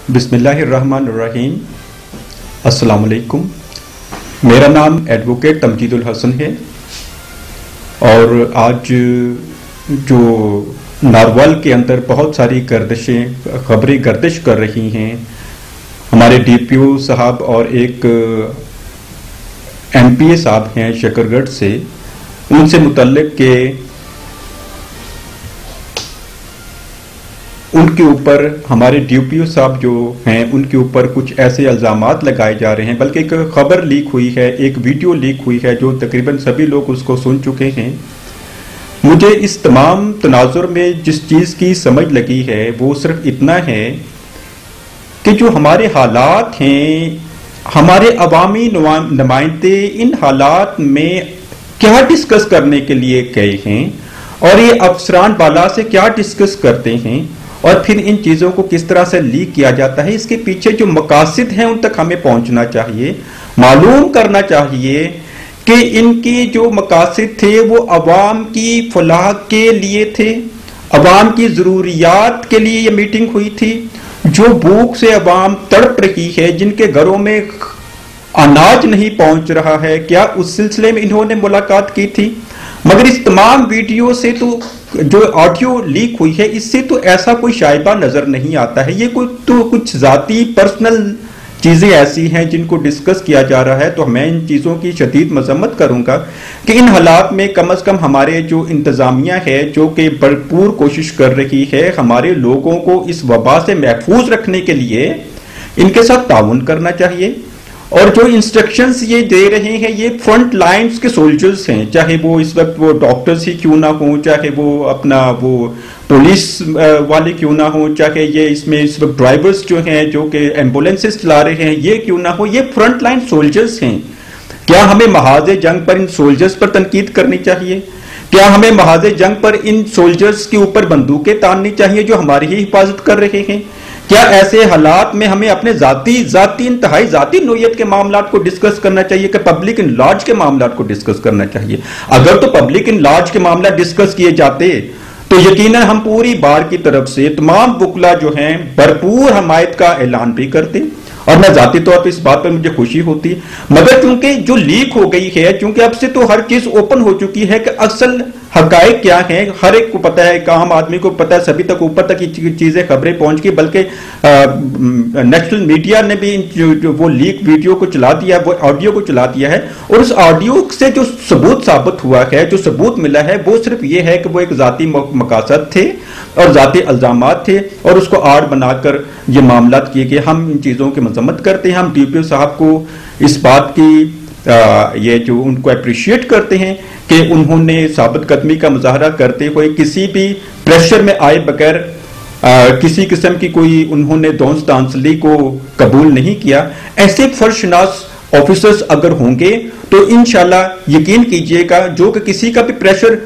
बिस्मिल्लाहिर्रहमानिर्रहीम। अस्सलाम वालेकुम। मेरा नाम एडवोकेट तमजीदुल हसन है और आज जो नारवल के अंदर बहुत सारी खबरें गर्दिश कर रही हैं, हमारे डीपीओ साहब और एक एमपीए साहब हैं शकरगढ़ से, उनसे मुतल्लिक के उनके ऊपर हमारे डीपीओ साहब जो हैं उनके ऊपर कुछ ऐसे इल्जामात लगाए जा रहे हैं। बल्कि एक खबर लीक हुई है, एक वीडियो लीक हुई है जो तकरीबन सभी लोग उसको सुन चुके हैं। मुझे इस तमाम तनाजुर में जिस चीज़ की समझ लगी है वो सिर्फ इतना है कि जो हमारे हालात हैं, हमारे अवामी नुमाइंदे इन हालात में क्या डिस्कस करने के लिए गए हैं और ये अफसरान बाला से क्या डिस्कस करते हैं और फिर इन चीज़ों को किस तरह से लीक किया जाता है, इसके पीछे जो मकासद हैं उन तक हमें पहुंचना चाहिए, मालूम करना चाहिए कि इनके जो मकासद थे वो अवाम की फलाह के लिए थे, अवाम की ज़रूरियात के लिए ये मीटिंग हुई थी। जो भूख से अवाम तड़प रही है, जिनके घरों में अनाज नहीं पहुंच रहा है, क्या उस सिलसिले में इन्होंने मुलाकात की थी? मगर इस तमाम वीडियो से तो जो ऑडियो लीक हुई है इससे तो ऐसा कोई शायबा नजर नहीं आता है। ये कोई तो कुछ जाती पर्सनल चीजें ऐसी हैं जिनको डिस्कस किया जा रहा है। तो मैं इन चीजों की शदीद मजम्मत करूंगा कि इन हालात में कम अज कम हमारे जो इंतजामिया है जो कि भरपूर कोशिश कर रही है हमारे लोगों को इस वबा से महफूज रखने के लिए, इनके साथ ताउन करना चाहिए। और जो इंस्ट्रक्शंस ये दे रहे हैं ये फ्रंट लाइंस के सोल्जर्स हैं, चाहे वो इस वक्त वो डॉक्टर्स ही क्यों ना हो, चाहे वो अपना वो पुलिस वाले क्यों ना हो, चाहे ये इसमें इस वक्त ड्राइवर्स जो हैं जो कि एम्बुलेंसेस चला रहे हैं ये क्यों ना हो, ये फ्रंट लाइन सोल्जर्स हैं। क्या हमें महाज जंग पर इन सोल्जर्स पर तनकीद करनी चाहिए? क्या हमें महाज जंग पर इन सोल्जर्स के ऊपर बंदूकें ताननी चाहिए जो हमारी ही हिफाजत कर रहे हैं? क्या ऐसे हालात में हमें अपने इंतहाई जाती नोयत के मामलात को डिस्कस करना चाहिए कि पब्लिक इन लार्ज के मामलात को डिस्कस करना चाहिए? अगर तो पब्लिक इन लार्ज के मामला डिस्कस किए जाते तो यकीनन हम पूरी बार की तरफ से तमाम वकला जो हैं भरपूर हमायत का ऐलान भी करते और मैं जाती तौर पर इस बात पर मुझे खुशी होती। मगर क्योंकि जो लीक हो गई है, क्योंकि अब से तो हर चीज ओपन हो चुकी है कि असल हकायक क्या है, हर एक को पता है, आम आदमी को पता है, सभी तक ऊपर तक चीजें खबरें पहुंच गई। बल्कि नेशनल मीडिया ने भी जो वो लीक वीडियो को चला दिया, वो ऑडियो को चला दिया है और उस ऑडियो से जो सबूत साबित हुआ है, जो सबूत मिला है वो सिर्फ ये है कि वो एक जाती मकासद थे और जाती इल्जामात थे और उसको आड़ बनाकर ये मामला किए गए। हम इन चीजों की मजम्मत करते हैं। हम डीपीओ साहब को इस बात की ये जो उनको अप्रिशिएट करते हैं कि उन्होंने साबित कदमी का मुजाहरा करते हुए किसी भी प्रेशर में आए बगैर किसी किस्म की कोई उन्होंने दौंस दांसली को कबूल नहीं किया। ऐसे फर्शनास ऑफिसर्स अगर होंगे तो इंशाल्लाह यकीन कीजिएगा जो कि किसी का भी प्रेशर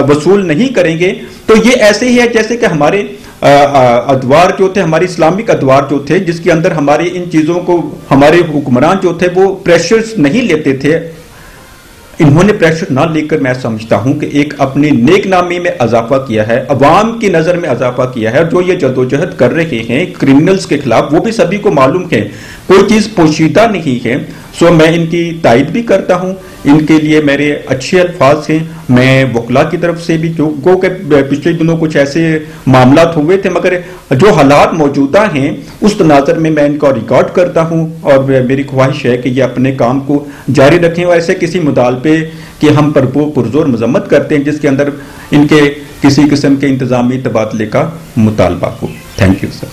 वसूल नहीं करेंगे। तो ये ऐसे ही है जैसे कि हमारे अदवार जो थे, हमारे इस्लामिक अदवार जो थे, जिसके अंदर हमारे इन चीजों को हमारे हुक्मरान जो थे वो प्रेशर्स नहीं लेते थे। इन्होंने प्रेशर ना लेकर मैं समझता हूं कि एक अपनी नेकनामी में इजाफा किया है, अवाम की नजर में इजाफा किया है। और जो ये जदोजहद कर रहे हैं क्रिमिनल्स के खिलाफ वो भी सभी को मालूम है, कोई चीज पोशीदा नहीं है। सो मैं इनकी तायद भी करता हूं, इनके लिए मेरे अच्छे अल्फाज हैं। मैं वकला की तरफ से भी जो के पिछले दिनों कुछ ऐसे मामला हुए थे मगर जो हालात मौजूदा हैं उस तनाजर में मैं इनका रिकॉर्ड करता हूं और मेरी ख्वाहिश है कि ये अपने काम को जारी रखें और ऐसे किसी मुदालबे की हम पुरजोर मजम्मत करते हैं जिसके अंदर इनके किसी किस्म के इंतजामी तबादले का मुतालबा हो। Thank you sir.